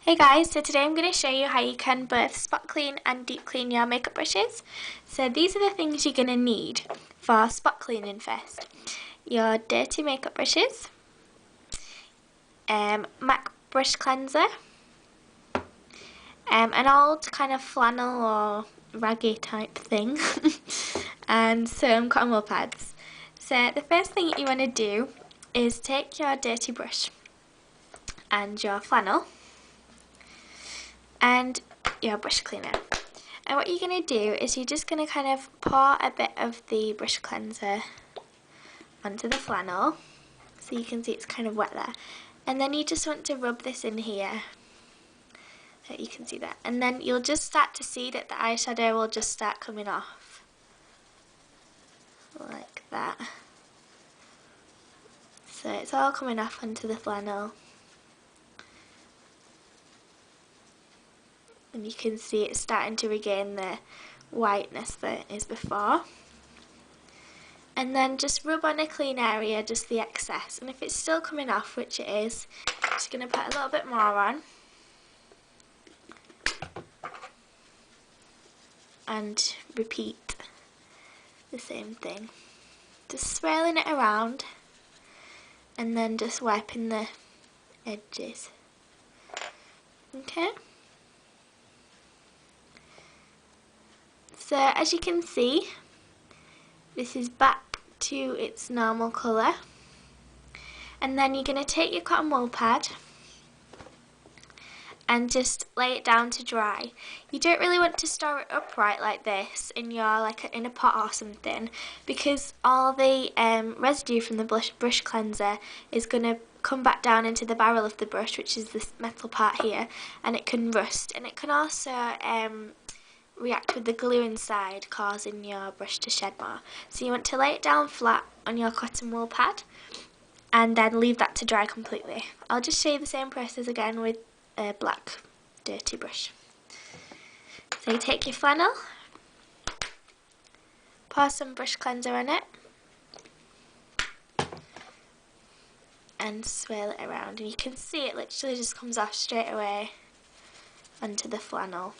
Hey guys, so today I'm going to show you how you can both spot clean and deep clean your makeup brushes. So these are the things you're going to need for spot cleaning first. Your dirty makeup brushes, MAC brush cleanser, an old kind of flannel or raggy type thing, and some cotton wool pads. So the first thing you want to do is take your dirty brush and your flannel and your brush cleaner, and what you're going to do is you're just going to kind of pour a bit of the brush cleanser onto the flannel so you can see it's kind of wet there, and then you just want to rub this in here so you can see that, and then you'll just start to see that the eyeshadow will just start coming off like that. So it's all coming off onto the flannel. And you can see it's starting to regain the whiteness that it is before. And then just rub on a clean area, just the excess. And if it's still coming off, which it is, I'm just going to put a little bit more on. And repeat the same thing. Just swirling it around and then just wiping the edges. Okay? So as you can see, this is back to its normal colour, and then you're going to take your cotton wool pad and just lay it down to dry. You don't really want to store it upright like this in your in a pot or something, because all the residue from the brush cleanser is going to come back down into the barrel of the brush, which is this metal part here, and it can rust, and it can also react with the glue inside, causing your brush to shed more. So you want to lay it down flat on your cotton wool pad and then leave that to dry completely. I'll just show you the same process again with a black dirty brush. So you take your flannel, pour some brush cleanser on it and swirl it around, and you can see it literally just comes off straight away onto the flannel.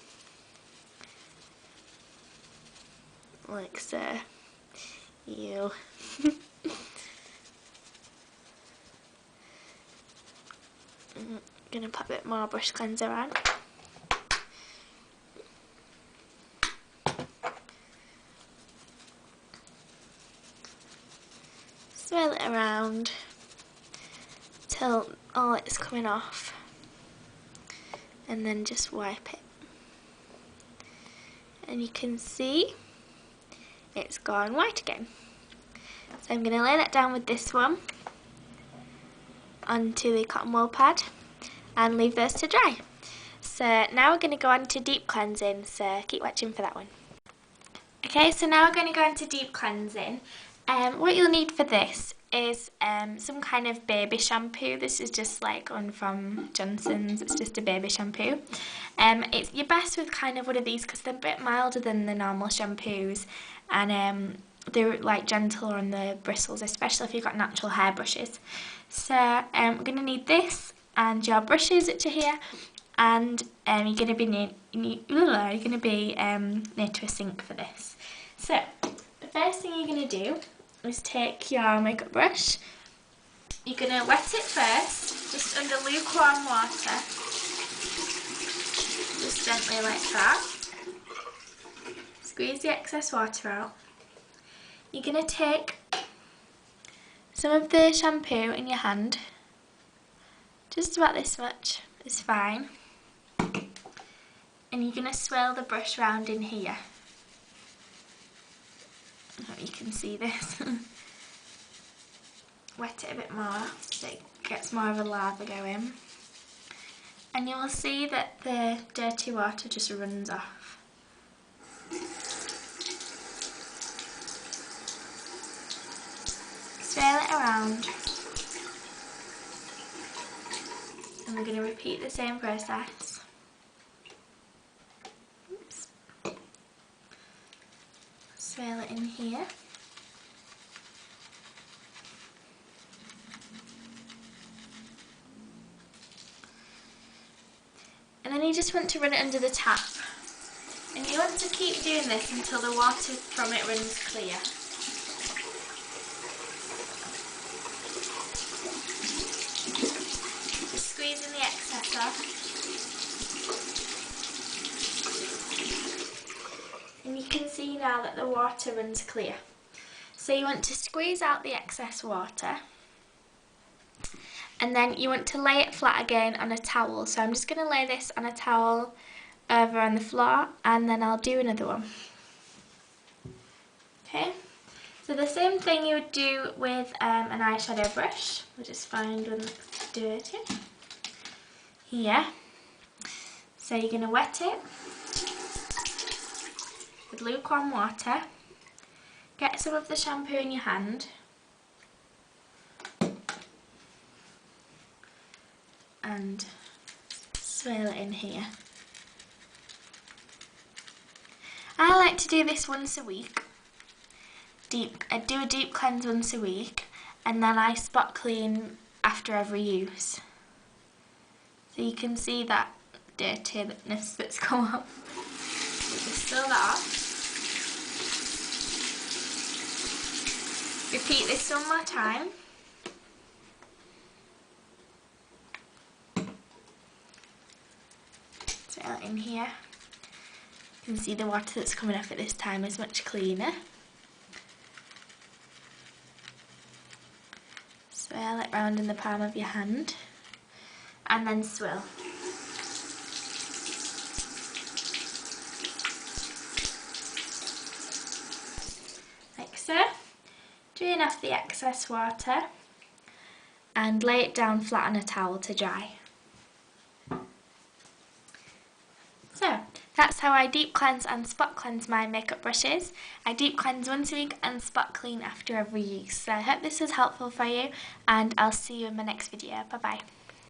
Like so. Ew. I'm gonna put a bit more brush cleanser on. Swirl it around till all it's coming off, and then just wipe it. And you can see it's gone white again. So I'm going to lay that down with this one onto the cotton wool pad and leave those to dry. So now we're going to go on to deep cleansing, so keep watching for that one. Okay, so now we're going to go on to deep cleansing. What you'll need for this is some kind of baby shampoo. This is just like one from Johnson's. It's just a baby shampoo. You're best with kind of one of these because they're a bit milder than the normal shampoos, and they're like gentler on the bristles, especially if you've got natural hair brushes. So we're going to need this and your brushes, which are here, and you're going to be near to a sink for this. So the first thing you're going to do is take your makeup brush. You're going to wet it first, just under lukewarm water, just gently like that. Squeeze the excess water out. You're going to take some of the shampoo in your hand, just about this much is fine, and you're going to swirl the brush round in here. I hope you can see this. Wet it a bit more so it gets more of a lather going, and you will see that the dirty water just runs off. Swirl it around, and we're going to repeat the same process. Oops. Swirl it in here. And then you just want to run it under the tap. And you want to keep doing this until the water from it runs clear. Just squeezing the excess off. And you can see now that the water runs clear. So you want to squeeze out the excess water. And then you want to lay it flat again on a towel. So I'm just going to lay this on a towel over on the floor, and then I'll do another one. Okay, so the same thing you would do with an eyeshadow brush. We'll just find one that's dirty. Here. So you're going to wet it with lukewarm water. Get some of the shampoo in your hand. And swirl it in here. I like to do this once a week. I do a deep cleanse once a week, and then I spot clean after every use. So you can see that dirtiness that's come up. Just spill that off. Repeat this one more time. Swirl it in here. You can see the water that's coming off at this time is much cleaner. Swirl it round in the palm of your hand and then swirl. Like so. Drain off the excess water and lay it down flat on a towel to dry. So, that's how I deep cleanse and spot cleanse my makeup brushes. I deep cleanse once a week and spot clean after every use. So I hope this was helpful for you, and I'll see you in my next video. Bye bye.